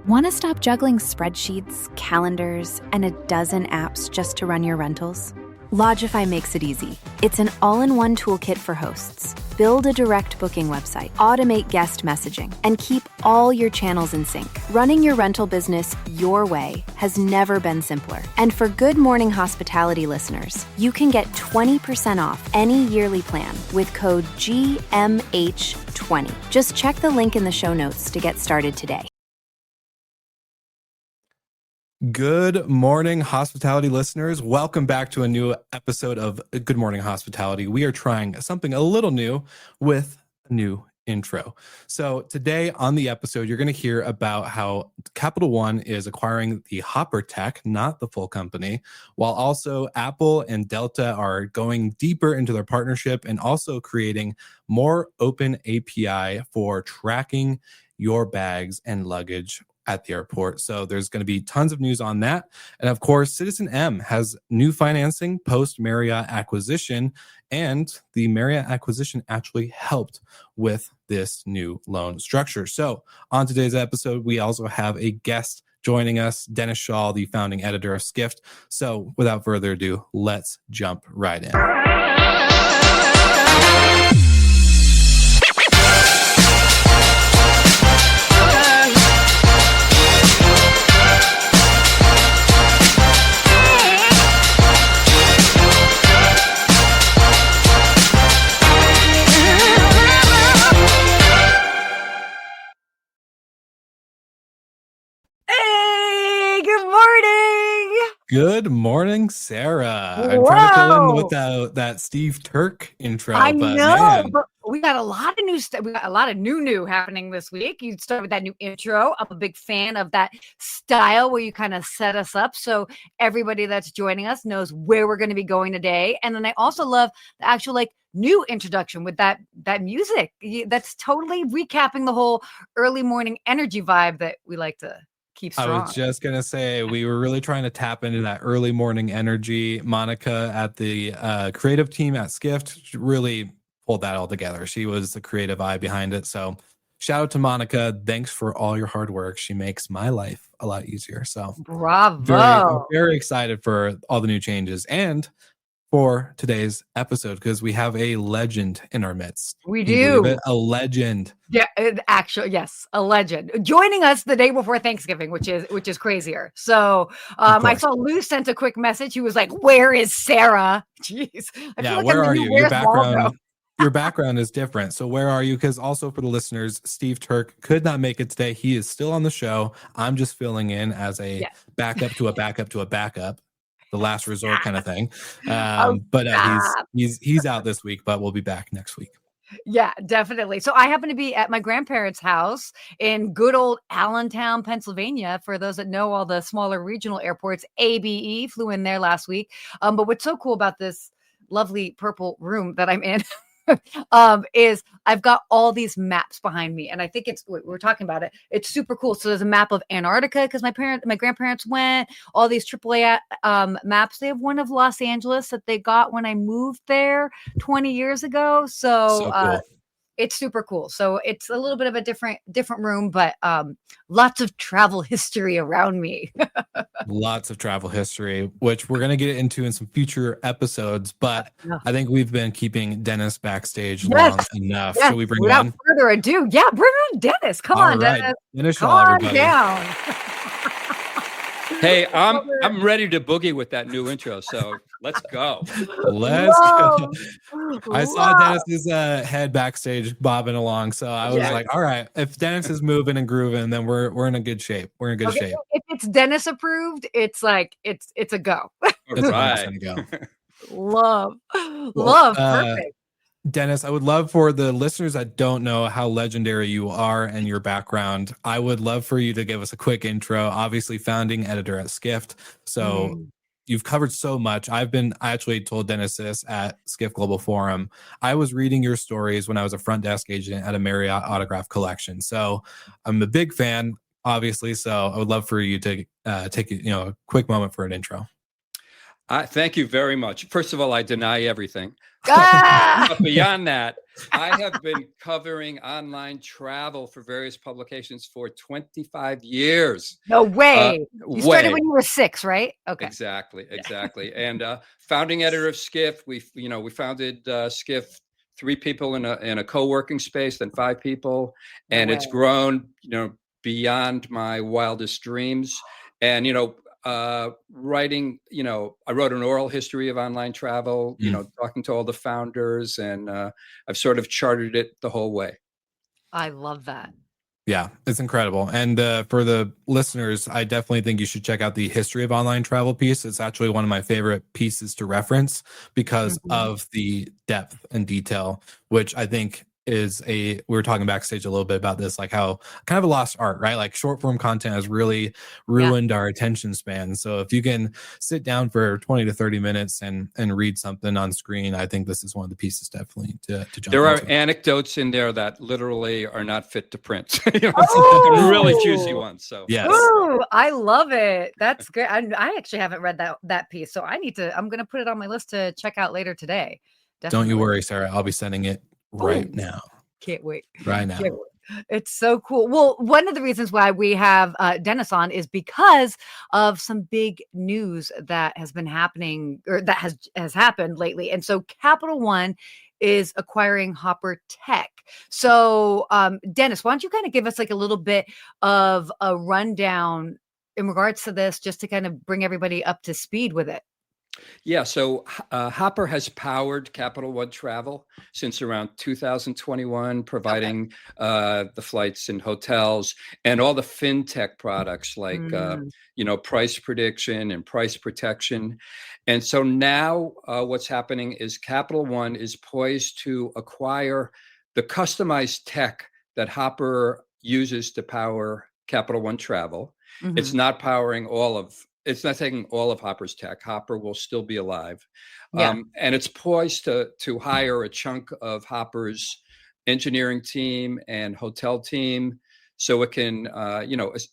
Want to stop juggling spreadsheets, calendars, and a dozen apps just to run your rentals? Lodgify makes it easy. It's an all-in-one toolkit for hosts. Build a direct booking website, automate guest messaging, and keep all your channels in sync. Running your rental business your way has never been simpler. And for Good Morning Hospitality listeners, you can get 20% off any yearly plan with code GMH20. Just check the link in the show notes to get started today. Good morning, hospitality listeners. Welcome back to a new episode of Good Morning Hospitality. We are trying something a little new with a new intro. So today on the episode, you're going to hear about how Capital One is acquiring the Hopper Tech, not the full company, while also Apple and Delta are going deeper into their partnership and also creating more open API for tracking your bags and luggage at the airport. So there's going to be tons of news on that. And of course, CitizenM has new financing post Marriott acquisition, and the Marriott acquisition actually helped with this new loan structure. So on today's episode, we also have a guest joining us, Dennis Shaw, the founding editor of Skift. So without further ado, let's jump right in. Good morning, Sarah. Whoa. I'm trying to fill in with that Steve Turk intro. I but know, man. but we got a lot of new stuff. We got a lot of new happening this week. You start with that new intro. I'm a big fan of that style where you kind of set us up so everybody that's joining us knows where we're going to be going today. And then I also love the actual new introduction with that music. That's totally recapping the whole early morning energy vibe that we like to keep strong. I was just going to say, we were really trying to tap into that early morning energy. Monica at the creative team at Skift really pulled that all together. She was the creative eye behind it. So shout out to Monica. Thanks for all your hard work. She makes my life a lot easier. So bravo. Very excited for all the new changes and for today's episode, because we have a legend in our midst. We do. A legend. Yeah, actually, yes, a legend joining us the day before Thanksgiving, which is crazier. So I saw Lou sent a quick message. He was like, "Where is Sarah?" Jeez. Where are you? Your background is different. So where are you? Because also for the listeners, Steve Turk could not make it today. He is still on the show. I'm just filling in as a backup to a backup to a backup. The last resort kind of thing. He's out this week, but we'll be back next week. Yeah, definitely. So I happen to be at my grandparents' house in good old Allentown, Pennsylvania. For those that know all the smaller regional airports, ABE flew in there last week. But what's so cool about this lovely purple room that I'm in is I've got all these maps behind me, and I think we're talking about it. It's super cool. So there's a map of Antarctica because my grandparents went. All these AAA maps. They have one of Los Angeles that they got when I moved there 20 years ago. So cool. It's super cool. So it's a little bit of a different room, but lots of travel history around me. Lots of travel history, which we're going to get into in some future episodes. But I think we've been keeping Dennis backstage long enough. Yes. Should we bring Without him further ado, bring on Dennis. Come on, Dennis. Come on down. Hey, I'm ready to boogie with that new intro, so let's go. Let's go. I saw Dennis's head backstage bobbing along, so I was like, all right, if Dennis is moving and grooving, then we're in a good shape. We're in good shape. If it's Dennis approved, it's like it's a go. It's right. A go. Love. Perfect. Dennis, I would love for the listeners that don't know how legendary you are and your background, I would love for you to give us a quick intro. Obviously, founding editor at Skift. So you've covered so much. I actually told Dennis this at Skift Global Forum. I was reading your stories when I was a front desk agent at a Marriott autograph collection. So I'm a big fan, obviously. So I would love for you to take a quick moment for an intro. Thank you very much. First of all, I deny everything. Ah! But beyond that, I have been covering online travel for various publications for 25 years. No way. You started Way. when you were 6, right? Okay. Exactly. And founding editor of Skift, we founded Skift, 3 people in a co-working space, then 5 people, No and way. it's grown, beyond my wildest dreams. And writing, I wrote an oral history of online travel, talking to all the founders, and I've sort of charted it the whole way. I love that. Yeah, it's incredible. And for the listeners, I definitely think you should check out the history of online travel piece. It's actually one of my favorite pieces to reference because of the depth and detail, which I think is we were talking backstage a little bit about this, like how kind of a lost art, right? Like short form content has really ruined our attention span. So if you can sit down for 20 to 30 minutes and read something on screen, I think this is one of the pieces definitely to jump There are into. anecdotes in there that literally are not fit to print. Some really juicy ones. So yes. Ooh, I love it. That's great. I actually haven't read that piece, so I'm going to put it on my list to check out later today. Definitely. Don't you worry, Sarah. I'll be sending it right now. Can't wait. Right now. Can't wait. It's so cool. Well, one of the reasons why we have Dennis on is because of some big news that has been happening, or that has happened lately. And so Capital One is acquiring Hopper Tech. So Dennis, why don't you kind of give us like a little bit of a rundown in regards to this, just to kind of bring everybody up to speed with it? Yeah, so Hopper has powered Capital One Travel since around 2021, providing the flights and hotels and all the fintech products like price prediction and price protection. And so now what's happening is Capital One is poised to acquire the customized tech that Hopper uses to power Capital One Travel. It's not powering it's not taking all of Hopper's tech. Hopper will still be alive. And it's poised to hire a chunk of Hopper's engineering team and hotel team, so it can,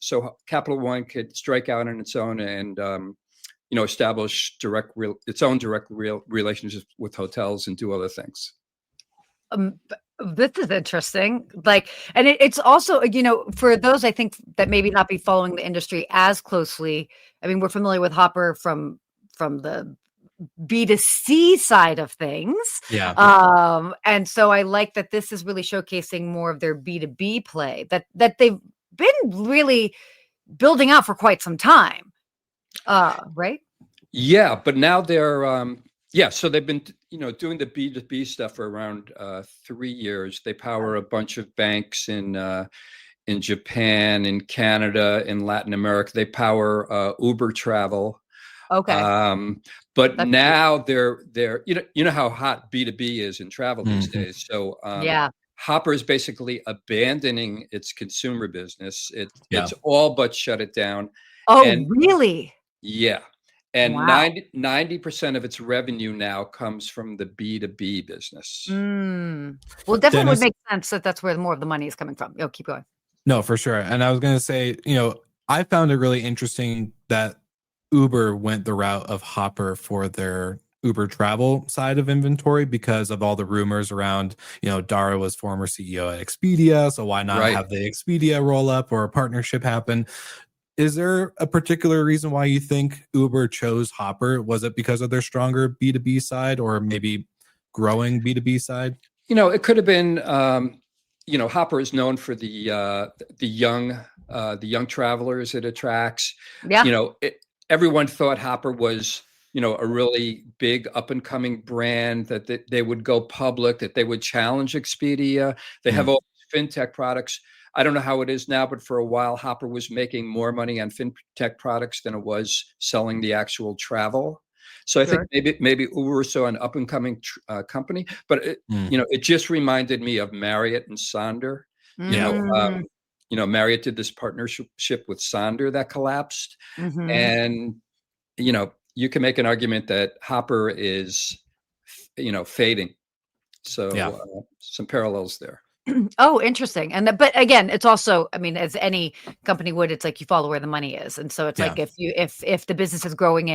so Capital One could strike out on its own and, establish its own direct relationships with hotels and do other things. This is interesting. Like, and it's also, for those I think that maybe not be following the industry as closely. I mean, we're familiar with Hopper from the B2C side of things. Yeah. And so I like that this is really showcasing more of their B2B play that they've been really building out for quite some time. Right? Yeah, but now they're so they've been doing the B2B stuff for around 3 years. They power a bunch of banks in Japan, in Canada, in Latin America. They power Uber travel. Okay. But that's now they're you know how hot B2B is in travel these days. So Hopper is basically abandoning its consumer business. It's all but shut it down. Oh, really? Yeah. And 90% of its revenue now comes from the B2B business. Well, definitely Dennis, would make sense that that's where more of the money is coming from. Keep going. No, for sure. And I was going to say, I found it really interesting that Uber went the route of Hopper for their Uber travel side of inventory because of all the rumors around, Dara was former CEO at Expedia. So why not have the Expedia roll up or a partnership happen? Is there a particular reason why you think Uber chose Hopper? Was it because of their stronger B2B side or maybe growing B2B side? It could have been, Hopper is known for the young travelers it attracts. Yeah. Everyone thought Hopper was, a really big up and coming brand, that they would go public, that they would challenge Expedia. They have all fintech products. I don't know how it is now, but for a while, Hopper was making more money on fintech products than it was selling the actual travel. So I think maybe Uber saw an up and coming company, but it just reminded me of Marriott and Sonder. Marriott did this partnership with Sonder that collapsed, and you can make an argument that Hopper is, fading. So some parallels there. Oh, interesting. And but again, it's also, I mean, as any company would, it's like you follow where the money is. And so it's Yeah. like if the business is growing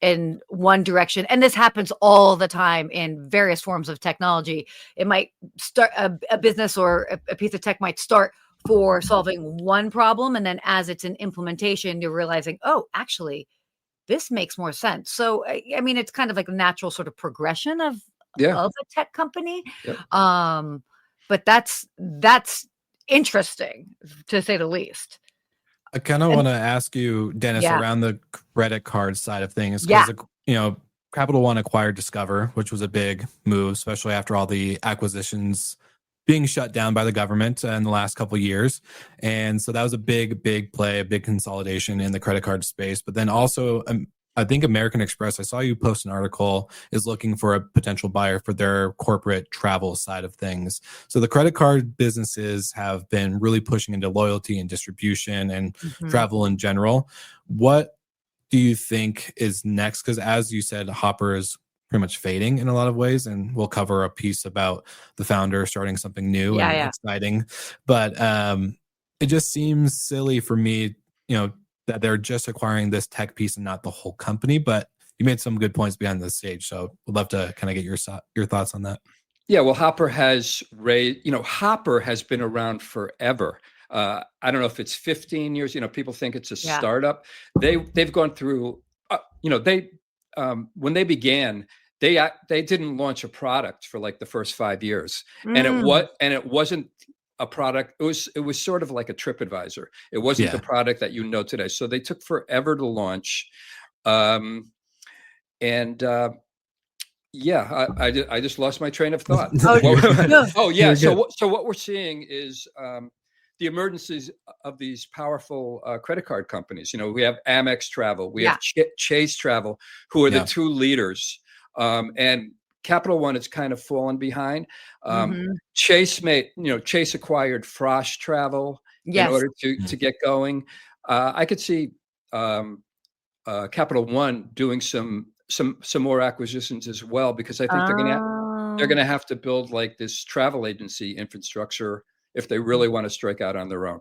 in one direction, and this happens all the time in various forms of technology, it might start a business or a piece of tech might start for solving one problem, and then as it's in implementation, you're realizing, oh, actually, this makes more sense. So I mean, it's kind of like a natural sort of progression Yeah. of a tech company. Yep. But that's interesting to say the least. I kind of And want to ask you, Dennis, yeah, around the credit card side of things, yeah, because Capital One acquired Discover, which was a big move, especially after all the acquisitions being shut down by the government in the last couple of years. And so that was a big, big play, a big consolidation in the credit card space. But then also, I think American Express, I saw you post an article, is looking for a potential buyer for their corporate travel side of things. So the credit card businesses have been really pushing into loyalty and distribution and mhm, travel in general. What do you think is next? Because as you said, Hopper is pretty much fading in a lot of ways, and we'll cover a piece about the founder starting something new yeah, and yeah. exciting. But it just seems silly for me, that they're just acquiring this tech piece and not the whole company. But you made some good points behind the stage, so would love to kind of get your thoughts on that. Yeah, well, Hopper has been around forever. I don't know if it's 15 years. People think it's a Yeah. startup. They've gone through. They when they began, they didn't launch a product for like the first 5 years, and Mm, it wasn't a product. It was sort of like a TripAdvisor. It wasn't the Yeah. product that you know today. So they took forever to launch, um, and yeah, I just lost my train of thought. oh, no, Oh yeah. You're good. So what we're seeing is the emergencies of these powerful credit card companies. We have Amex Travel, we yeah. have Chase Travel, who are the Yeah. two leaders, and Capital One has kind of fallen behind. Hmm. Chase acquired Frosh Travel in Yes. order to get going. I could see Capital One doing some more acquisitions as well, because I think they're Oh. gonna have to build like this travel agency infrastructure if they really want to strike out on their own.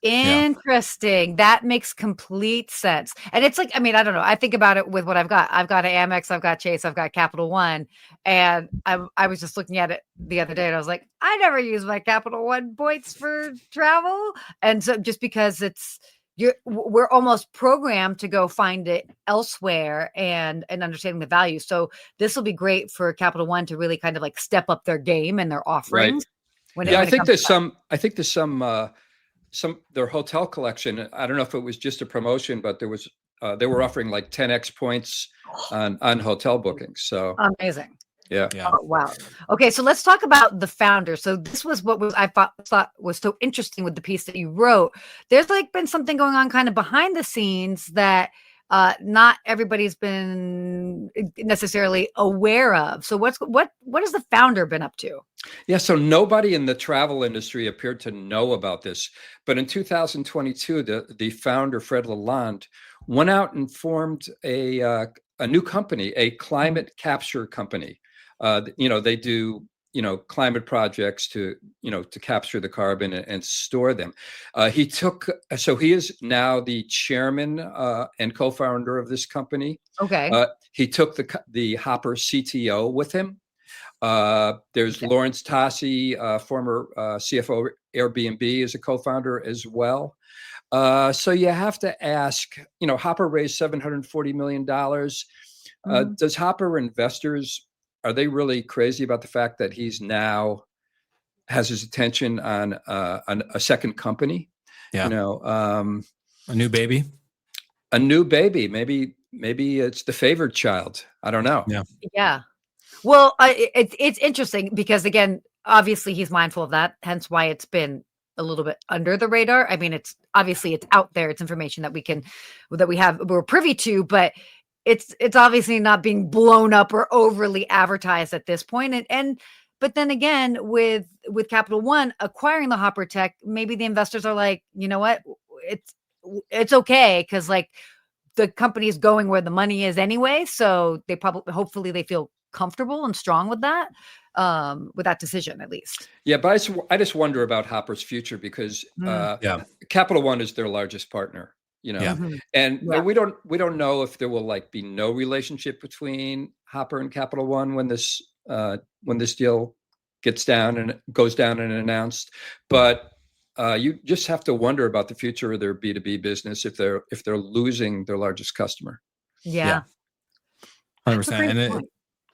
Yeah. Interesting. That makes complete sense. And it's like, I mean, I don't know. I think about it with what I've got. I've got an Amex, I've got Chase, I've got Capital One. And I was just looking at it the other day and I was like, I never use my Capital One points for travel. And so just because we're almost programmed to go find it elsewhere and understanding the value. So this will be great for Capital One to really kind of like step up their game and their Right. offerings when it Yeah, when it comes to that. I think there's some their hotel collection. I don't know if it was just a promotion, but they were offering like 10x points on hotel bookings. So Amazing. yeah. Yeah. Oh, wow. Okay, so let's talk about the founder. So this was what was I thought was so interesting with the piece that you wrote. There's like been something going on kind of behind the scenes that not everybody's been necessarily aware of. So what has the founder been up to? Yeah, so nobody in the travel industry appeared to know about this. But in 2022, the founder, Fred Lalonde, went out and formed a new company, a climate capture company. They do, climate projects to capture the carbon and store them. So he is now the chairman and co-founder of this company. Okay. He took the Hopper CTO with him. There's Okay. Lawrence Tassi, former CFO Airbnb, is a co-founder as well. So you have to ask, Hopper raised $740 million. Mhm. Does Hopper investors, are they really crazy about the fact that he's now has his attention on a second company? Yeah. Um, A new baby. a new baby. Maybe it's the favored child. I don't know. Yeah. Yeah. Well, it's interesting because again, obviously he's mindful of that, hence why it's been a little bit under the radar. I mean, it's obviously it's out there, it's information that we're privy to, but it's obviously not being blown up or overly advertised at this point. And but then again, with Capital One acquiring the Hopper Tech, maybe the investors are like, you know what, it's it's okay because like the company is going where the money is anyway, so they hopefully they feel comfortable and strong with that decision, at least. Yeah, but I just wonder about Hopper's future because Yeah. Capital One is their largest partner, Yeah. and Yeah. we don't know if there will like be no relationship between Hopper and Capital One when this deal goes down and announced. But you just have to wonder about the future of their B2B business if they're losing their largest customer. Yeah. 100%.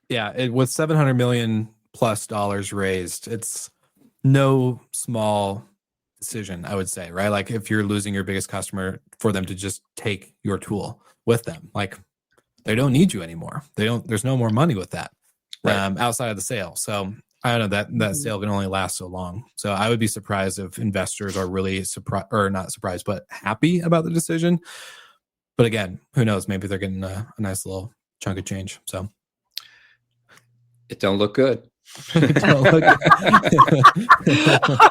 And with $700 million plus raised, it's no small decision, I would say, right? Like if you're losing your biggest customer, for them to just take your tool with them, like they don't need you anymore. There's no more money with that outside of the sale. So I don't know, that sale can only last so long. So I would be surprised if investors are really surprised, or not surprised, but happy about the decision. But again, who knows? Maybe they're getting a nice little chunk of change. So it don't look good.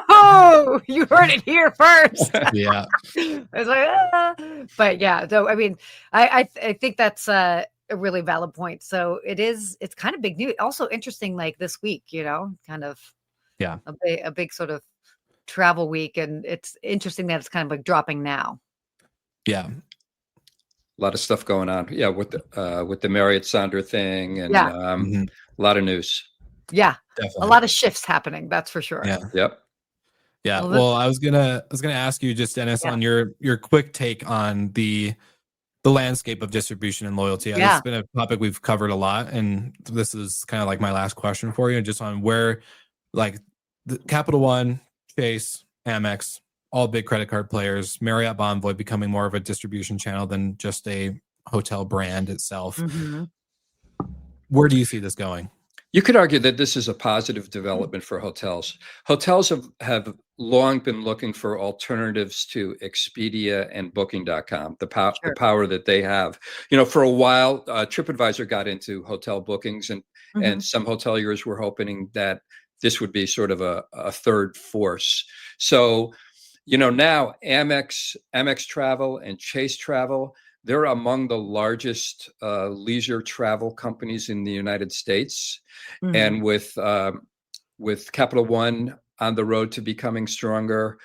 Oh, you heard it here first. Yeah. It's like, but yeah. So I mean, I think that's a really valid point. So it's kind of big news. Also interesting, like this week, kind of a big sort of travel week, and it's interesting that it's kind of like dropping now. Yeah. A lot of stuff going on. Yeah, with the Marriott Sonder thing and a lot of news. Yeah. Definitely. A lot of shifts happening, that's for sure. Yeah. Yep. Yeah. Well, I was gonna ask you just, Dennis, on your quick take on the landscape of distribution and loyalty. It's been a topic we've covered a lot, and this is kind of like my last question for you, just on where, like, the Capital One, Chase, Amex, all big credit card players, Marriott Bonvoy becoming more of a distribution channel than just a hotel brand itself. Where do you see this going? You could argue that this is a positive development for hotels. Hotels have long been looking for alternatives to Expedia and Booking.com, the power that they have. For a while, TripAdvisor got into hotel bookings, and some hoteliers were hoping that this would be sort of a third force. So, now Amex Travel and Chase Travel, they're among the largest leisure travel companies in the United States. And with Capital One on the road to becoming stronger,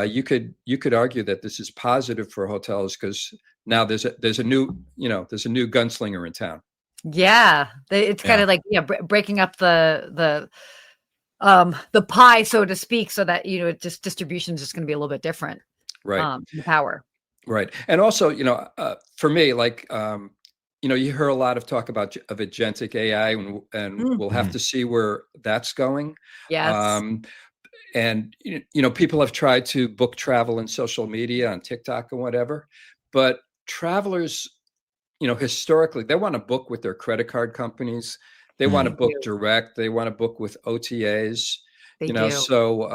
you could argue that this is positive for hotels because now there's a new gunslinger in town. Yeah, it's kind of like breaking up the pie, so to speak, so that just distribution is just going to be a little bit different. Right. The power. Right. And also, for me, like, you hear a lot of talk of agentic AI, and we'll have to see where that's going. Yes. And, people have tried to book travel in social media, on TikTok and whatever, but travelers, historically, they want to book with their credit card companies. They want to book direct. They want to book with OTAs, They do. So,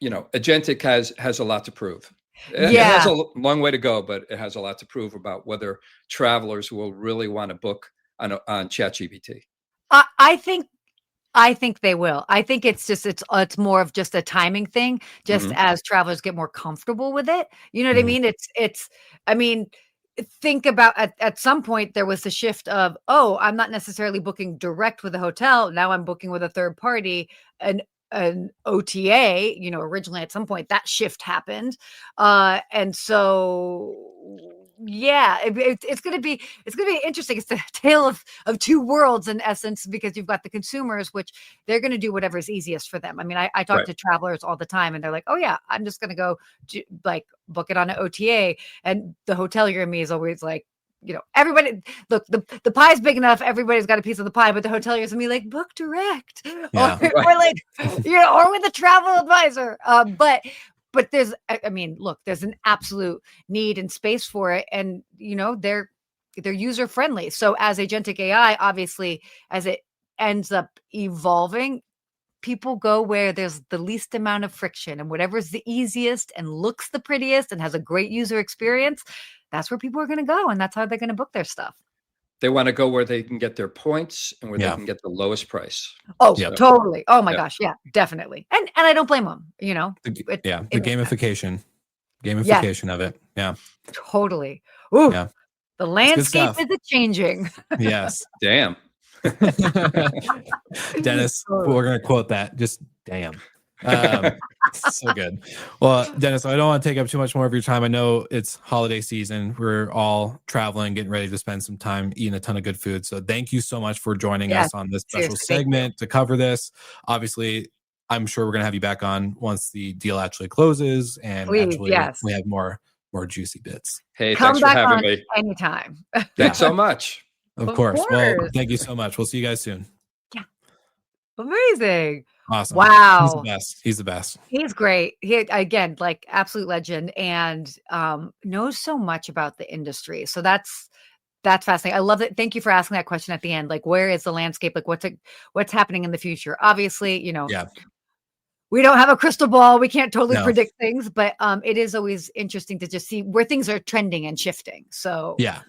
agentic has a lot to prove. It has a long way to go, but it has a lot to prove about whether travelers will really want to book on ChatGPT. I think they will. I think it's more of just a timing thing, just as travelers get more comfortable with it. You know what I mean? I mean, think about at some point there was the shift of, I'm not necessarily booking direct with a hotel. Now I'm booking with a third party, an OTA, originally at some point that shift happened. And so, it's going to be interesting. It's the tale of two worlds in essence, because you've got the consumers, which they're going to do whatever is easiest for them. I mean, I talk to travelers all the time and they're like, I'm just going to go book it on an OTA. And the hotelier in me is always like, everybody, look, the pie's big enough. Everybody's got a piece of the pie, but the hoteliers and me like, book direct, or like, or with a travel advisor. But there's, look, there's an absolute need and space for it, and they're user friendly. So as agentic AI, obviously, as it ends up evolving, people go where there's the least amount of friction, and whatever's the easiest and looks the prettiest and has a great user experience, that's where people are going to go, and that's how they're going to book their stuff. They want to go where they can get their points and where they can get the lowest price. Oh, totally. Oh my gosh. Yeah, definitely. And I don't blame them, the gamification of it. Yeah. Totally. Ooh. Yeah. The It's good landscape stuff. is a-changing. Yes. Damn. Dennis, we're going to quote that. Just damn. So good. Well, Dennis, I don't want to take up too much more of your time. I know it's holiday season. We're all traveling, getting ready to spend some time eating a ton of good food. So thank you so much for joining Yeah, us on this special seriously, thank you. segment to cover this. Obviously, I'm sure we're going to have you back on once the deal actually closes and Please, actually yes. we have more juicy bits. Hey, Come thanks for back having on me. anytime. Thanks so much. Of Of course. Well, course. thank you so much. We'll see you guys soon. Amazing. Awesome. He's the Wow. best. He's the best. He's great. He, again, like absolute legend, and knows so much about the industry. So that's fascinating. I love it. Thank you for asking that question at the end. Like, where is the landscape? Like, what's happening in the future? Obviously, Yeah. we don't have a crystal ball. We can't totally No. predict things, but it is always interesting to just see where things are trending and shifting. So Yeah.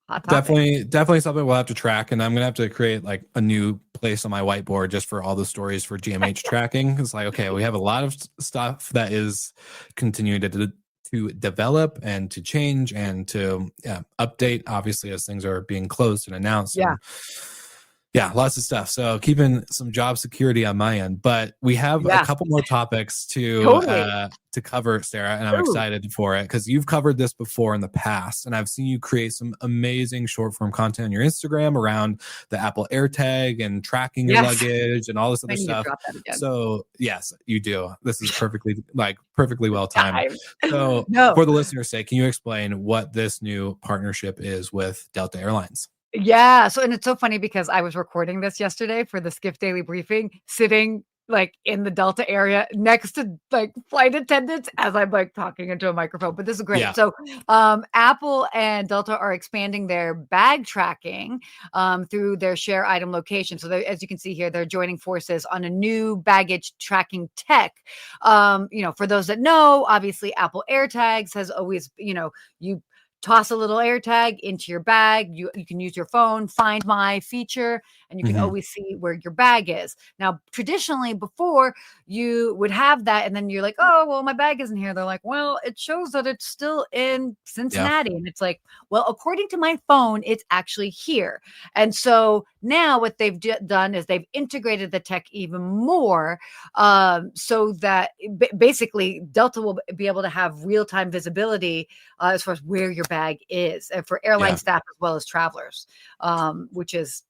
hot topic. Definitely something we'll have to track, and I'm gonna have to create like a new place on my whiteboard just for all the stories for GMH tracking. It's like, okay, we have a lot of stuff that is continuing to develop and to change and to update, obviously, as things are being closed and announced. Yeah. And yeah, lots of stuff. So keeping some job security on my end, but we have a couple more topics to cover, Sarah, and I'm excited for it because you've covered this before in the past, and I've seen you create some amazing short form content on your Instagram around the Apple AirTag and tracking your luggage and all this other stuff. So yes, you do. This is perfectly well timed. So for the listener's sake, can you explain what this new partnership is with Delta Airlines? Yeah. So, and it's so funny because I was recording this yesterday for the Skift Daily Briefing, sitting like in the Delta area next to like flight attendants as I'm like talking into a microphone. But this is great. Yeah. So, Apple and Delta are expanding their bag tracking through their share item location. So, as you can see here, they're joining forces on a new baggage tracking tech. For those that know, obviously, Apple AirTags has always, you toss a little AirTag into your bag. You can use your phone, Find My feature, and you can always see where your bag is. Now, traditionally, before you would have that, and then you're like, oh, well, my bag isn't here. They're like, well, it shows that it's still in Cincinnati. Yeah. And it's like, well, according to my phone, it's actually here. And so now what they've done is they've integrated the tech even more so that basically Delta will be able to have real-time visibility as far as where your bag is, and for airline staff as well as travelers, which is,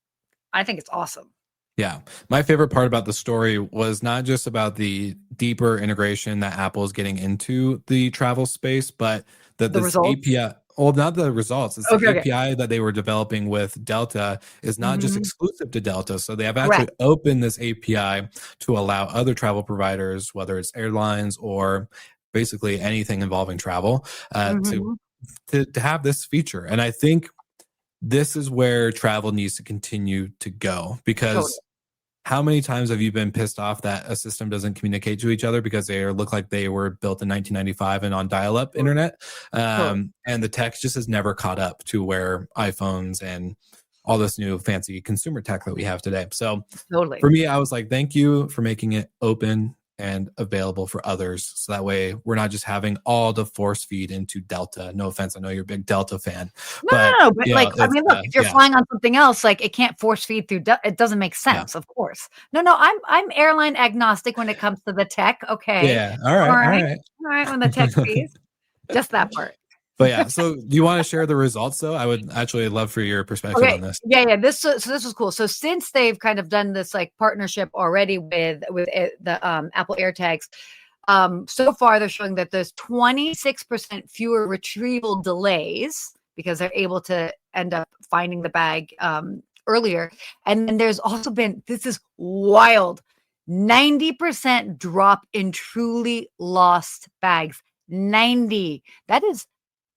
I think it's awesome. Yeah. My favorite part about the story was not just about the deeper integration that Apple is getting into the travel space, but that this API, well, not the results. It's the API that they were developing with Delta is not just exclusive to Delta. So they have actually opened this API to allow other travel providers, whether it's airlines or basically anything involving travel, to have this feature. And I think this is where travel needs to continue to go, because how many times have you been pissed off that a system doesn't communicate to each other because they look like they were built in 1995 and on dial-up internet? And the tech just has never caught up to where iPhones and all this new fancy consumer tech that we have today. So for me, I was like, thank you for making it open and available for others. So that way we're not just having all the force feed into Delta. No offense. I know you're a big Delta fan. No, but like, I mean, look, if you're flying on something else, like it can't force feed through. It doesn't make sense, of course. No, I'm airline agnostic when it comes to the tech. Okay. Yeah. All right. When the tech fees, just that part. But yeah, so do you want to share the results though? I would actually love for your perspective on this. Yeah. This was cool. So since they've kind of done this like partnership already with the Apple AirTags, so far they're showing that there's 26% fewer retrieval delays because they're able to end up finding the bag earlier. And then there's also been, this is wild, 90% drop in truly lost bags. 90.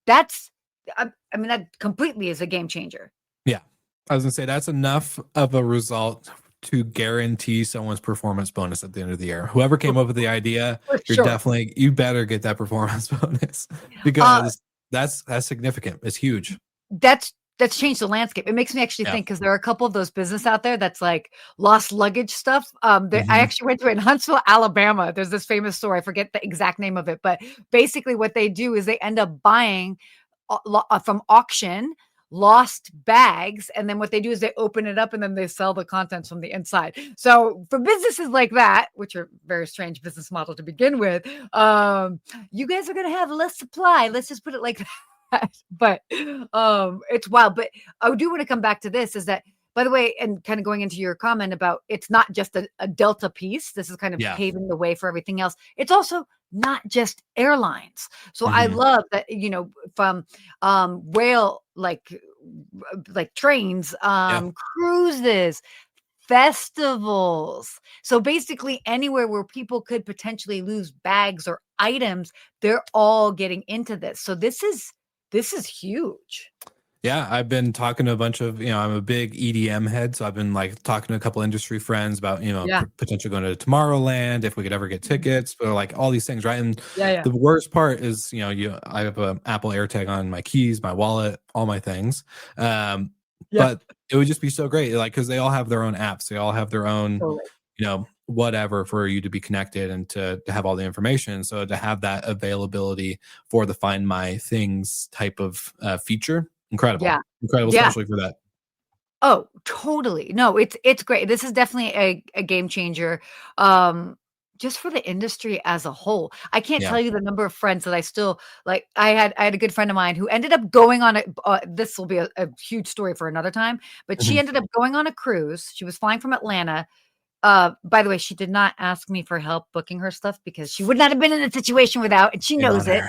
That's, I mean, that completely is a game changer. Yeah. I was gonna say that's enough of a result to guarantee someone's performance bonus at the end of the year. Whoever came up with the idea, you better get that performance bonus, because that's significant. It's huge. That's changed the landscape. It makes me actually think, because there are a couple of those business out there that's like lost luggage stuff. I actually went to it in Huntsville, Alabama. There's this famous store. I forget the exact name of it, but basically what they do is they end up buying from auction, lost bags, and then what they do is they open it up and then they sell the contents from the inside. So for businesses like that, which are very strange business model to begin with, you guys are going to have less supply. Let's just put it like that. But it's wild. But I do want to come back to this, is that, by the way, and kind of going into your comment about it's not just a Delta piece. This is kind of paving the way for everything else. It's also not just airlines. So I love that, from rail, like trains, cruises, festivals. So basically anywhere where people could potentially lose bags or items, they're all getting into this. So this is huge. Yeah, I've been talking to a bunch of, I'm a big EDM head. So I've been like talking to a couple industry friends about, potentially going to Tomorrowland, if we could ever get tickets, but like all these things. Right. And the worst part is, I have an Apple AirTag on my keys, my wallet, all my things. But it would just be so great. Like, cause they all have their own apps. They all have their own, whatever for you to be connected and to have all the information. So to have that availability for the Find My Things type of feature. Incredible, especially for that. Oh, totally. No, it's great. This is definitely a game changer, just for the industry as a whole. I can't tell you the number of friends that I still like. I had a good friend of mine who ended up going on this will be a huge story for another time, but she ended up going on a cruise. She was flying from Atlanta. By the way, she did not ask me for help booking her stuff because she would not have been in a situation without, and she knows it.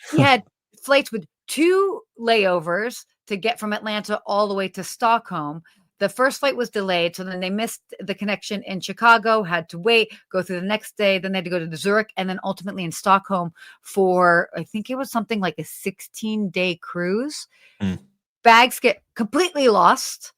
She had flights with 2 layovers to get from Atlanta all the way to Stockholm. The first flight was delayed, so then they missed the connection in Chicago, had to wait, go through the next day, then they had to go to Zurich, and then ultimately in Stockholm for, I think it was something like a 16-day cruise. Bags get completely lost.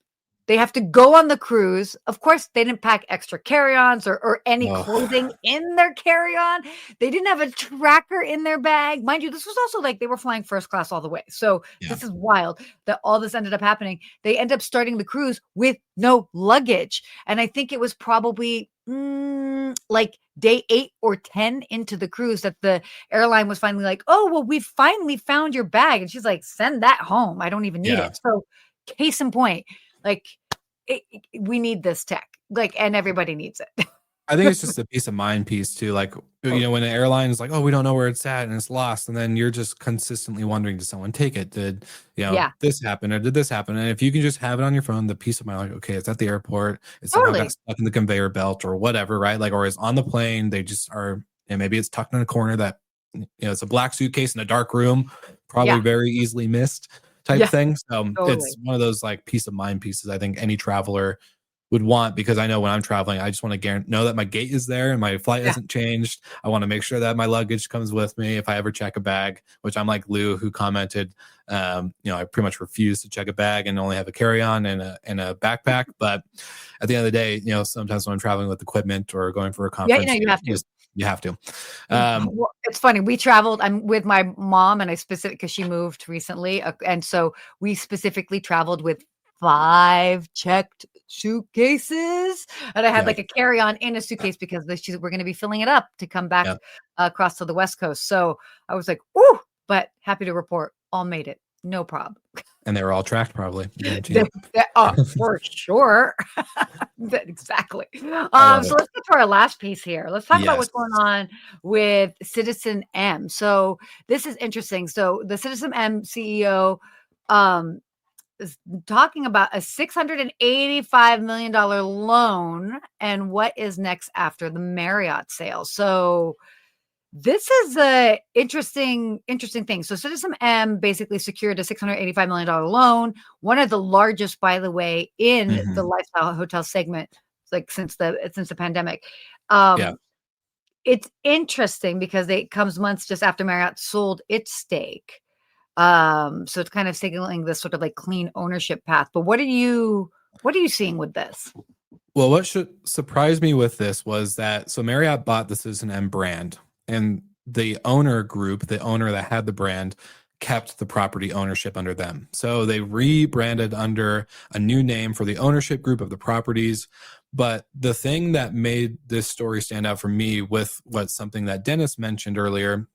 They have to go on the cruise. Of course, they didn't pack extra carry-ons or any clothing in their carry-on. They didn't have a tracker in their bag. Mind you, this was also like they were flying first class all the way. So this is wild that all this ended up happening. They end up starting the cruise with no luggage. And I think it was probably like day 8 or 10 into the cruise that the airline was finally like, oh, well, we finally found your bag. And she's like, send that home. I don't even need it. So case in point, like, we need this tech, like, and everybody needs it. I think it's just a peace of mind piece too. Like, when an airline is like, oh, we don't know where it's at and it's lost. And then you're just consistently wondering, did someone take it? Did, this happen or did this happen? And if you can just have it on your phone, the peace of mind, like, okay, it's at the airport. It's somehow got stuck in the conveyor belt or whatever, right? Like, or it's on the plane. They just are, and maybe it's tucked in a corner that, it's a black suitcase in a dark room, probably very easily missed. Type thing. So it's one of those like peace of mind pieces I think any traveler would want, because I know when I'm traveling, I just want to know that my gate is there and my flight hasn't changed. I want to make sure that my luggage comes with me if I ever check a bag, which I'm like Lou, who commented, I pretty much refuse to check a bag and only have a carry-on and a backpack. But at the end of the day, sometimes when I'm traveling with equipment or going for a conference, you have to. Well, it's funny. We traveled. I'm with my mom, and because she moved recently, and so we specifically traveled with 5 checked suitcases, and I had like a carry-on in a suitcase because we're going to be filling it up to come back across to the West Coast. So I was like, "Ooh!" But happy to report, all made it, no problem. And they were all tracked, probably. For sure. Exactly. So let's get to our last piece here. Let's talk about what's going on with CitizenM. So this is interesting. So the CitizenM CEO is talking about a $685 million loan and what is next after the Marriott sale. So this is a interesting thing. So CitizenM basically secured a $685 million loan, one of the largest, by the way, in the lifestyle hotel segment, like since the pandemic. It's interesting because it comes months just after Marriott sold its stake. So it's kind of signaling this sort of like clean ownership path. But what are you seeing with this? Well, what should surprise me with this was that Marriott bought the CitizenM brand. And the owner group, the owner that had the brand, kept the property ownership under them. So they rebranded under a new name for the ownership group of the properties. But the thing that made this story stand out for me with something that Dennis mentioned earlier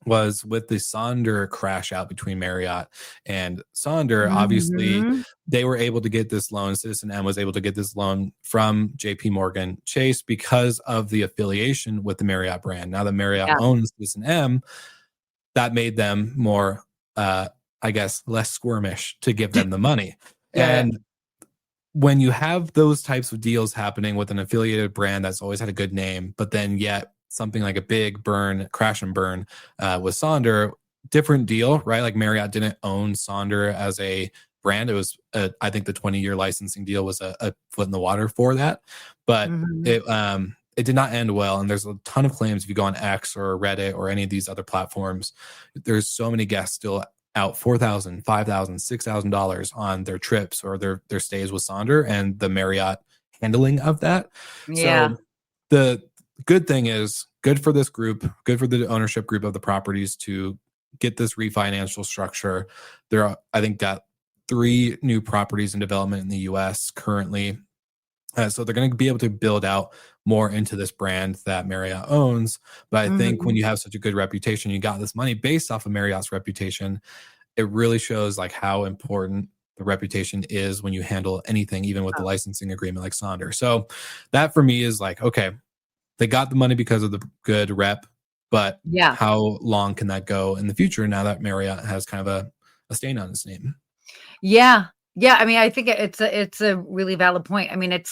was with the Sonder crash out between Marriott and Sonder. Obviously, Mhm. they were able to get this loan. Citizen M was able to get this loan from JP Morgan Chase because of the affiliation with the Marriott brand. Now that Marriott Yeah. owns Citizen M, that made them more, I guess, less squirmish to give them the money. Yeah, yeah. And when you have those types of deals happening with an affiliated brand that's always had a good name, but then yet something like a big burn, crash and burn with Sonder, different deal, right? Like Marriott didn't own Sonder as a brand. It was, I think the 20-year licensing deal was a foot in the water for that, but Mhm. it did not end well. And there's a ton of claims if you go on X or Reddit or any of these other platforms. There's so many guests still out $4,000, $5,000, $6,000 on their trips or their stays with Sonder and the Marriott handling of that. Yeah. So the good thing is good for this group, good for the ownership group of the properties to get this refinancial structure. There are, I think, got 3 new properties in development in the US currently. So they're going to be able to build out more into this brand that Marriott owns. But I think when Mhm. you have such a good reputation, you got this money based off of Marriott's reputation, it really shows like how important the reputation is when you handle anything, even with the Oh, licensing agreement like Sonder. So that for me is like, okay, they got the money because of the good rep, but yeah. how long can that go in the future now that Marriott has kind of a stain on its name? Yeah. Yeah, I mean, I think it's a really valid point. I mean, it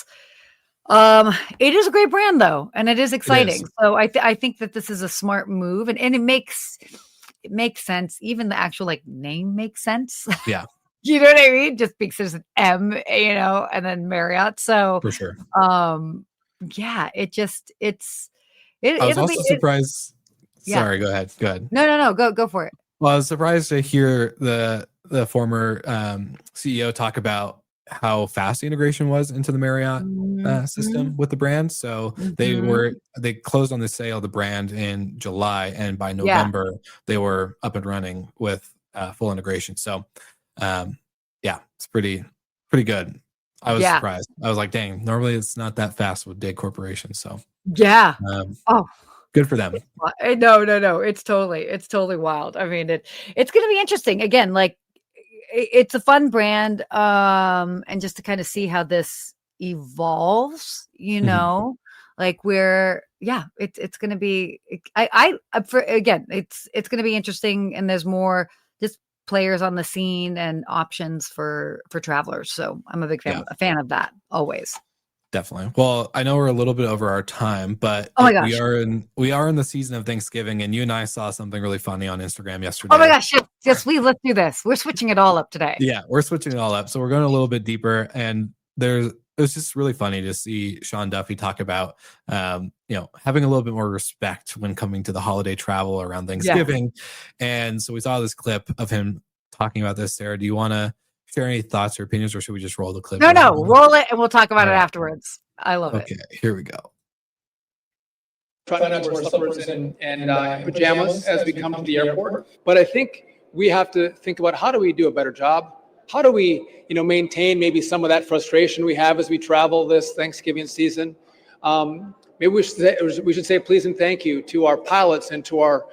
is a great brand though, and it is It is. exciting. So I think that this is a smart move, and it makes sense. Even the actual like name makes sense. Yeah, You know what I mean? Just because there's an M, and then Marriott. So, for sure. um, yeah, I was it'll be also it. surprised. Yeah. Sorry, go ahead. Go ahead. No, no, no. Go for it. Well, I was surprised to hear the former CEO talk about how fast the integration was into the Marriott Mhm. system with the brand. So Mhm. they closed on the sale of the brand in July, and by Yeah. November they were up and running with full integration. So um, yeah, it's pretty good. I was Yeah. surprised. I was like, dang, normally it's not that fast with big corporations. So Yeah. um, Oh, good for them. no, no, no. It's totally wild. I mean, it's going to be interesting. Again, like it's a fun brand, and just to kind of see how this evolves, Mhm. like where, yeah, it's going to be. For again, it's going to be interesting, and there's more just players on the scene and options for travelers. So I'm a big Yeah. fan of that always. Definitely. Well, I know we're a little bit over our time, but Oh my we gosh. are in the season of Thanksgiving, and you and I saw something really funny on Instagram Oh my yesterday. gosh. Yes, yes, please, let's do this. We're switching it all up today. Yeah, we're switching it all up, so we're going a little bit deeper, and it was just really funny to see Sean Duffy talk about having a little bit more respect when coming to the holiday travel around Yeah. Thanksgiving, and so we saw this clip of him talking about this. Sarah, do you want to share any thoughts or opinions, or should we just roll the clip No, and let it no, go? roll it and we'll talk All about it right. afterwards. I love it. Okay, here we go. Try not to wear slippers and pajamas as we come to the airport. But I think we have to think about how do we do a better job? How do we, maintain maybe some of that frustration we have as we travel this Thanksgiving season? Maybe we should say please and thank you to our pilots and to our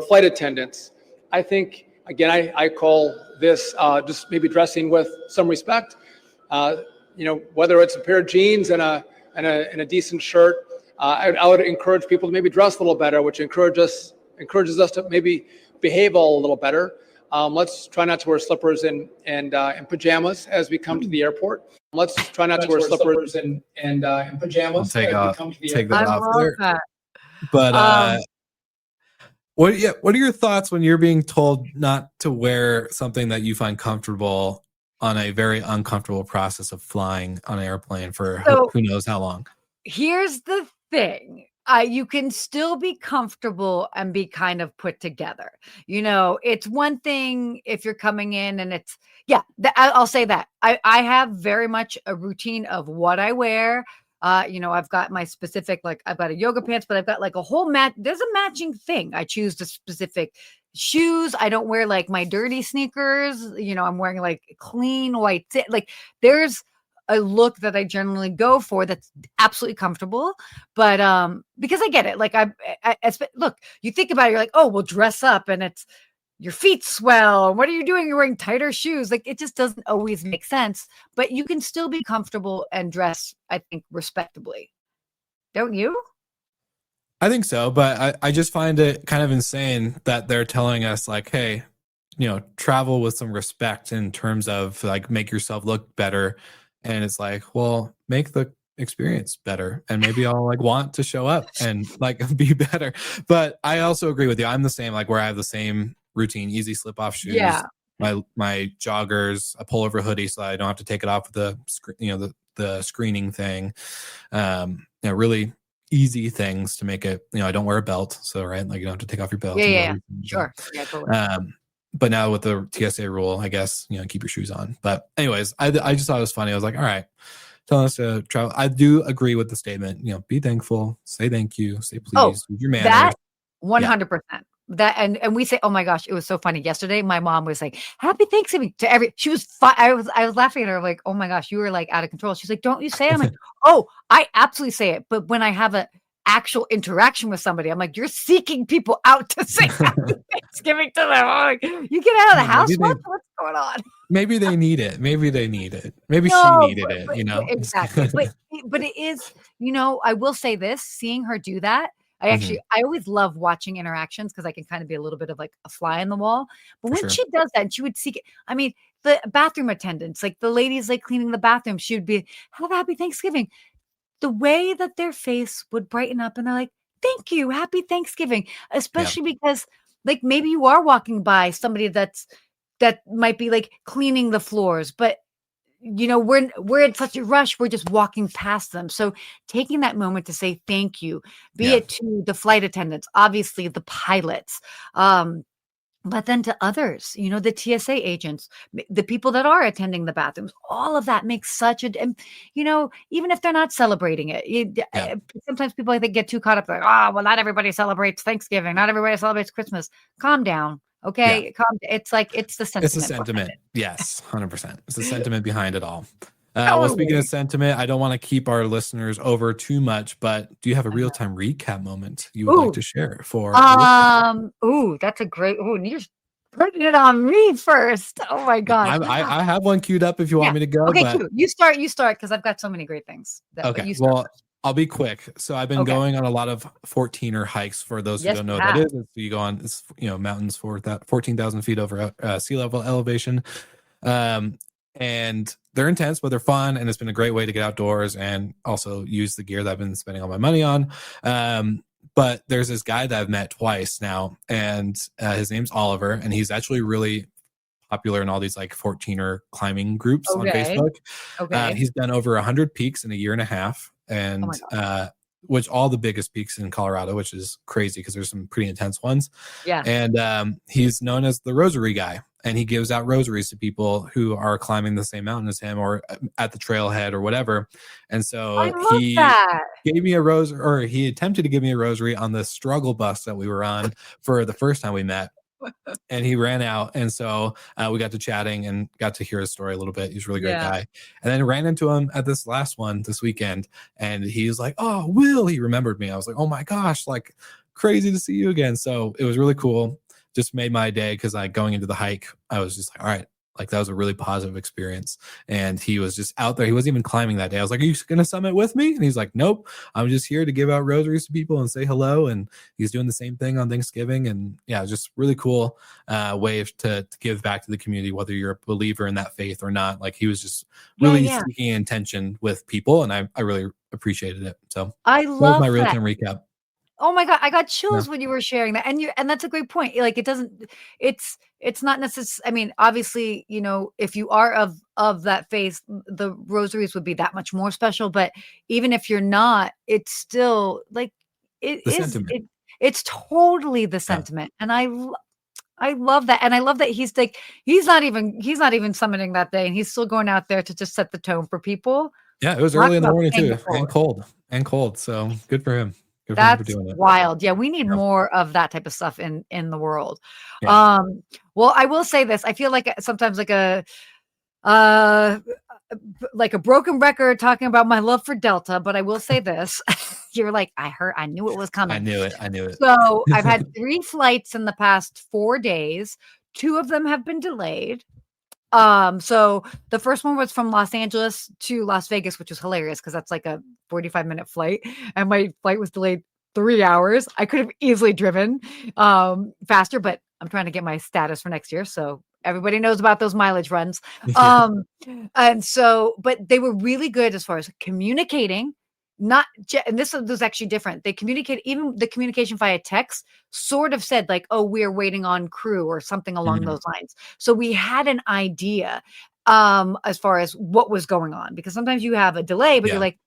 flight attendants. I think again I call this just maybe dressing with some respect. Whether it's a pair of jeans and a decent shirt. I would encourage people to maybe dress a little better, which encourages us to maybe behave a little better. Let's try not to wear slippers and pajamas as we come to the airport. Let's try not to wear slippers and I'll pajamas take as we come to the take airport. that I off love there. that. But Um, what are your thoughts when you're being told not to wear something that you find comfortable on a very uncomfortable process of flying on an airplane for so who knows how long? here's the thing. You can still be comfortable and be kind of put together. It's one thing if you're coming in and yeah, I'll say that. I have very much a routine of what I wear. I've got my specific, like I've got a yoga pants, but I've got like a whole there's a matching thing. I choose the specific shoes. I don't wear like my dirty sneakers. I'm wearing like clean white, like there's a look that I generally go for that's absolutely comfortable. But because I get it, like look, you think about it, you're like, oh, well, dress up, and it's your feet swell. What are you doing? You're wearing tighter shoes. Like it just doesn't always make sense. But you can still be comfortable and dress, I think, respectably. Don't you? I think so, but I just find it kind of insane that they're telling us like, hey, travel with some respect in terms of like make yourself look better. And it's like, well, make the experience better and maybe I'll like want to show up and like be better. But I also agree with you. I'm the same, like where I have the same routine, easy slip off shoes, Yeah. my joggers, a pullover hoodie so I don't have to take it off with the screening thing. Really easy things to make it, I don't wear a belt. So, right. Like you don't have to take off your belt. Yeah. Sure. Yeah, totally. But now with the TSA rule, I guess, keep your shoes on. But anyways, I just thought it was funny. I was like, all right, telling us to travel. I do agree with the statement, be thankful, say thank you, say please, use your manners. That 100%. That and we say, oh my gosh, it was so funny. Yesterday, my mom was like, "Happy Thanksgiving" to she was I was laughing at her like, oh my gosh, you were like out of control. She's like, don't you say it? I'm like, oh, I absolutely say it. But when I have a actual interaction with somebody, I'm like, you're seeking people out to say Happy Thanksgiving to them. I'm like, you get out of the house. What's going on? Maybe they need it. Maybe they need it. Maybe No, she needed it, Exactly. But it is, I will say this, seeing her do that, I always love watching interactions because I can kind of be a little bit of like a fly on the wall. But when she does that, and she would seek it. I mean, the bathroom attendants, like the ladies like cleaning the bathroom, she would be, have a happy Thanksgiving. The way that their face would brighten up and they're like, thank you, happy Thanksgiving. Especially because like maybe you are walking by somebody that might be like cleaning the floors, but we're in such a rush. We're just walking past them. So taking that moment to say thank you, be it to the flight attendants, obviously the pilots, but then to others, the TSA agents, the people that are attending the bathrooms, all of that makes such even if they're not celebrating it. Sometimes people, I think, get too caught up like, oh, well, not everybody celebrates Thanksgiving. Not everybody celebrates Christmas. Calm down. Okay. It's like, it's the sentiment. It's the sentiment. Yes. 100%. It's the sentiment behind it all. Well, speaking of sentiment, I don't want to keep our listeners over too much, but do you have a real-time recap moment you would like to share for? That's a great, you're putting it on me first. Oh my gosh. I have one queued up if you want me to go. Okay, but... You start because I've got so many great things. Okay. Well, I'll be quick. So I've been going on a lot of 14er hikes. For those who don't know what that is, so you go on mountains for that 14,000 feet over sea level elevation, and they're intense, but they're fun, and it's been a great way to get outdoors and also use the gear that I've been spending all my money on. But there's this guy that I've met twice now, and his name's Oliver, and he's actually really popular in all these like 14er climbing groups on Facebook. He's done over 100 peaks in a year and a half. And which all the biggest peaks in Colorado, which is crazy because there's some pretty intense ones. And he's known as the rosary guy, and he gives out rosaries to people who are climbing the same mountain as him or at the trailhead or whatever. And so he gave me a rosary, or he attempted to give me a rosary on the struggle bus that we were on for the first time we met. And he ran out, and so we got to chatting and got to hear his story a little bit. He's a really great guy. And then ran into him at this last one this weekend, and he's like, oh, Will, he remembered me. I was like, oh my gosh, like crazy to see you again. So it was really cool. Just made my day because going into the hike, I was just like, all right, like that was a really positive experience. And he was just out there. He wasn't even climbing that day. I was like, are you going to summit with me? And he's like, nope, I'm just here to give out rosaries to people and say hello. And he's doing the same thing on Thanksgiving. And just really cool way to give back to the community, whether you're a believer in that faith or not. Like he was just really seeking intention with people. And I really appreciated it. So I love my real-time recap. Oh my God, I got chills when you were sharing that. And that's a great point. Like it's not necessarily, I mean, obviously, if you are of that faith, the rosaries would be that much more special. But even if you're not, it's still like it's totally the sentiment. And I love that. And I love that he's not even summiting that day, and he's still going out there to just set the tone for people. Yeah, it was early in the morning too, and cold. So good for him. That's wild. Yeah, we need more of that type of stuff in the world. Well, I will say this. I feel like sometimes like like a broken record talking about my love for Delta, but I will say this. You're like, I knew it was coming. I knew it. So I've had 3 flights in the past 4 days. 2 of them have been delayed. So the first one was from Los Angeles to Las Vegas, which was hilarious because that's like a 45-minute flight, and my flight was delayed 3 hours. I could have easily driven faster, but I'm trying to get my status for next year, so everybody knows about those mileage runs. And so, but they were really good as far as communicating. And this was actually different. They communicate, even the communication via text sort of said like, oh, we're waiting on crew or something along those lines. So we had an idea as far as what was going on, because sometimes you have a delay, but you're like,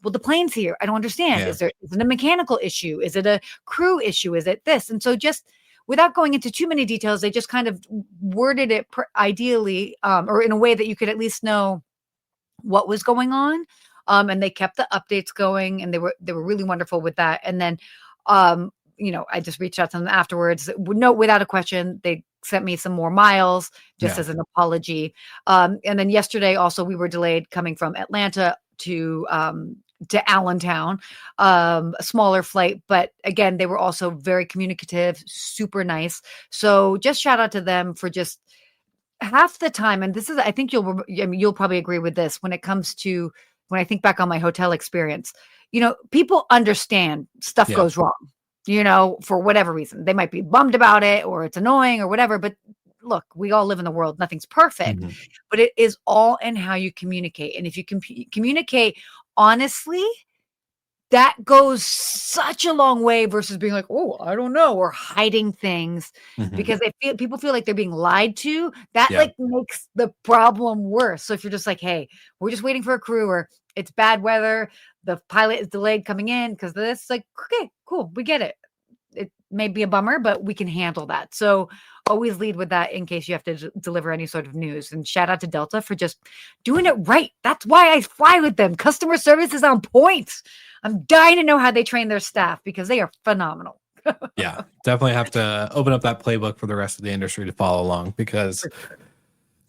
well, the plane's here. I don't understand. Is it a mechanical issue? Is it a crew issue? Is it this? And so just without going into too many details, they just kind of worded it ideally or in a way that you could at least know what was going on. And they kept the updates going, and they were really wonderful with that. And then, I just reached out to them afterwards. No, without a question, they sent me some more miles just as an apology. And then yesterday also we were delayed coming from Atlanta to Allentown, a smaller flight, but again, they were also very communicative, super nice. So just shout out to them for just half the time. And this is, I think you'll probably agree with this when it comes to, when I think back on my hotel experience, people understand stuff goes wrong, for whatever reason. They might be bummed about it or it's annoying or whatever, but look, we all live in the world. Nothing's perfect, but it is all in how you communicate. And if you can communicate honestly, that goes such a long way versus being like, oh, I don't know, or hiding things because people feel like they're being lied to. That like makes the problem worse. So if you're just like, hey, we're just waiting for a crew, or it's bad weather, the pilot is delayed coming in because of this, like, okay, cool, we get it. It may be a bummer, but we can handle that. So always lead with that in case you have to deliver any sort of news. And shout out to Delta for just doing it right. That's why I fly with them. Customer service is on point. I'm dying to know how they train their staff because they are phenomenal. Yeah, definitely have to open up that playbook for the rest of the industry to follow along because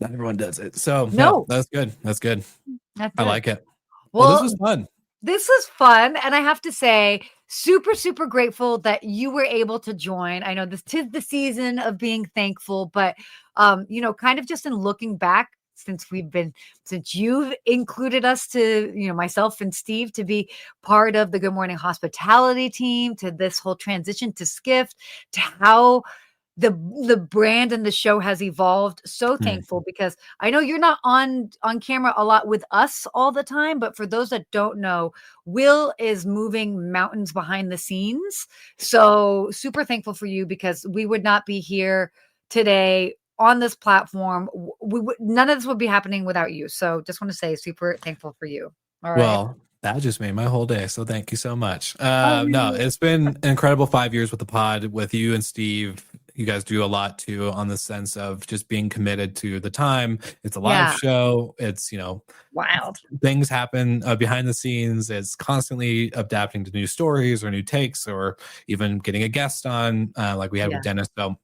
not everyone does it. So no, that's good. That's good. I like it. Well, this was fun. This is fun. And I have to say, super, super grateful that you were able to join. I know this is the season of being thankful, but, kind of just in looking back, since you've included us to, myself and Steve to be part of the Good Morning Hospitality team, to this whole transition to Skift, to how the brand and the show has evolved. So thankful because I know you're not on camera a lot with us all the time, but for those that don't know, Will is moving mountains behind the scenes. So super thankful for you because we would not be here today on this platform. None of this would be happening without you. So just want to say super thankful for you. All right. Well, that just made my whole day. So thank you so much. No, it's been an incredible 5 years with the pod with you and Steve. You guys do a lot too on the sense of just being committed to the time. It's a live show. It's, wild things happen behind the scenes. It's constantly adapting to new stories or new takes or even getting a guest on like we had with Dennis. So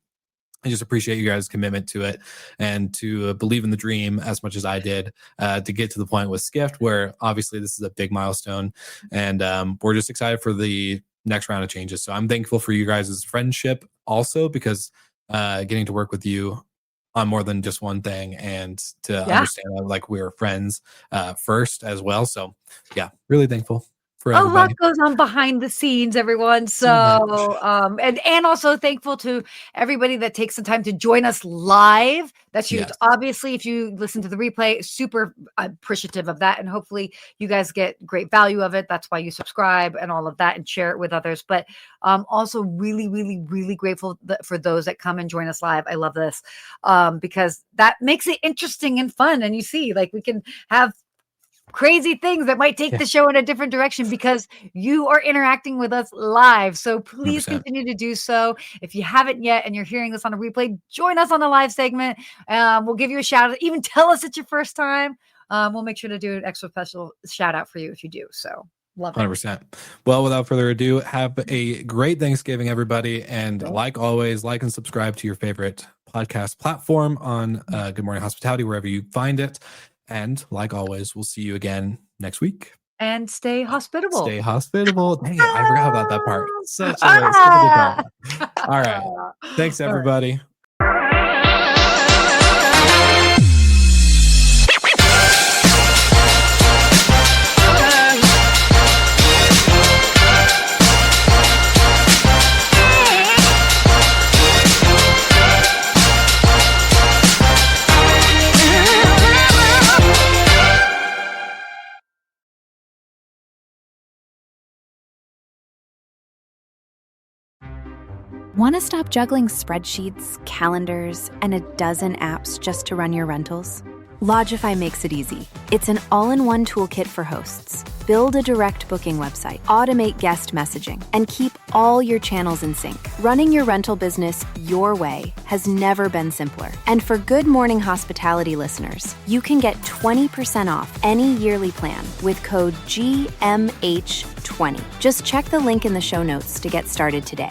I just appreciate you guys' commitment to it and to believe in the dream as much as I did to get to the point with Skift, where obviously this is a big milestone. And we're just excited for the next round of changes. So I'm thankful for you guys' friendship also because getting to work with you on more than just one thing and to understand that like we were friends first as well. So yeah, really thankful. A lot goes on behind the scenes, everyone. So, and also thankful to everybody that takes the time to join us live. That's huge. Yes. Obviously, if you listen to the replay, super appreciative of that. And hopefully you guys get great value of it. That's why you subscribe and all of that and share it with others. But also really, really, really grateful for those that come and join us live. I love this because that makes it interesting and fun. And you see, like we can have crazy things that might take the show in a different direction because you are interacting with us live. So please 100%. Continue to do so. If you haven't yet and you're hearing this on a replay, join us on the live segment. We'll give you a shout out. Even tell us it's your first time. We'll make sure to do an extra special shout out for you if you do. So love it. 100%. Well, without further ado, have a great Thanksgiving, everybody. And like always, like and subscribe to your favorite podcast platform on Good Morning Hospitality, wherever you find it. And like always, we'll see you again next week. And stay hospitable. Stay hospitable. Dang it, I forgot about that part. Such a good call. All right. Thanks, everybody. Want to stop juggling spreadsheets, calendars, and a dozen apps just to run your rentals? Logify makes it easy. It's an all-in-one toolkit for hosts. Build a direct booking website, automate guest messaging, and keep all your channels in sync. Running your rental business your way has never been simpler. And for Good Morning Hospitality listeners, you can get 20% off any yearly plan with code GMH20. Just check the link in the show notes to get started today.